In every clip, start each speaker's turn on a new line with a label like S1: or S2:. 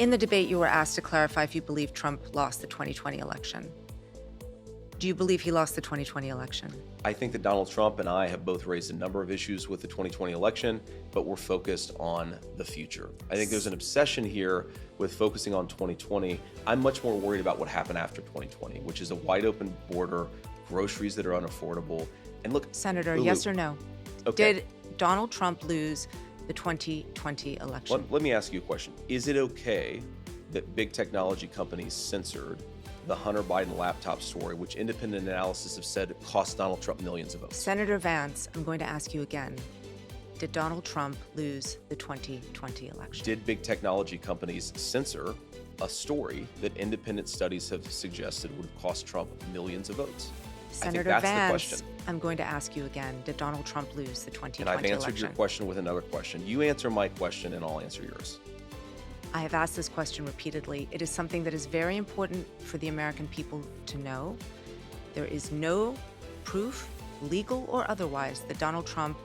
S1: In the debate, you were asked to clarify if you believe Trump lost the 2020 election. Do you believe he lost the 2020 election?
S2: I think that Donald Trump and I have both raised a number of issues with the 2020 election, but we're focused on the future. I think there's an obsession here with focusing on 2020. I'm much more worried about what happened after 2020, which is a wide open border, groceries that are unaffordable. And look,
S1: Senator,
S2: Lulu,
S1: yes or no?
S2: okay,
S1: Did Donald Trump lose the 2020 election?
S2: let me ask you a question. Is it okay that big technology companies censored the Hunter Biden laptop story, which independent analysis have said cost Donald Trump millions of votes?
S1: Senator Vance, I'm going to ask you again. Did Donald Trump lose the 2020 election?
S2: Did big technology companies censor a story that independent studies have suggested would cost Trump millions of votes? I think
S1: Senator
S2: that's the
S1: Vance,
S2: question.
S1: I'm going to ask you again. Did Donald Trump lose the 2020
S2: And I've answered
S1: election?
S2: your question with another question. You answer my question and I'll answer yours.
S1: I have asked this question repeatedly. It is something that is very important for the American people to know. There is no proof, legal or otherwise, that Donald Trump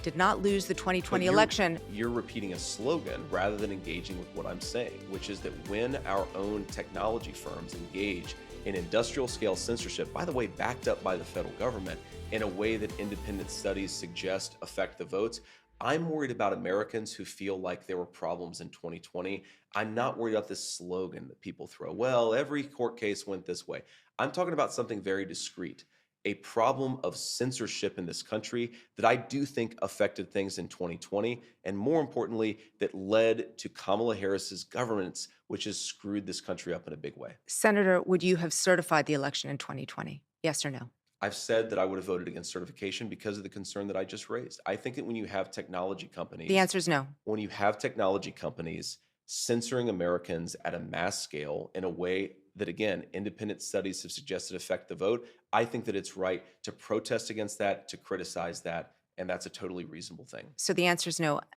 S1: did not lose the 2020 election.
S2: You're repeating a slogan rather than engaging with what I'm saying, which is that when our own technology firms engage in industrial scale censorship, by the way, backed up by the federal government, in a way that independent studies suggest affect the votes, I'm worried about Americans who feel like there were problems in 2020. I'm not worried about this slogan that people throw. Well, every court case went this way. I'm talking about something very discrete, a problem of censorship in this country that I do think affected things in 2020, and more importantly, that led to Kamala Harris's governance, which has screwed this country up in a big way.
S1: Senator, would you have certified the election in 2020? Yes or no?
S2: I've said that I would have voted against certification because of the concern that I just raised. I think that when you have technology
S1: The
S2: companies,
S1: answer is no.
S2: censoring Americans at a mass scale in a way that, again, independent studies have suggested affect the vote, I think that it's right to protest against that, to criticize that, and that's a totally reasonable thing.
S1: So the answer is no.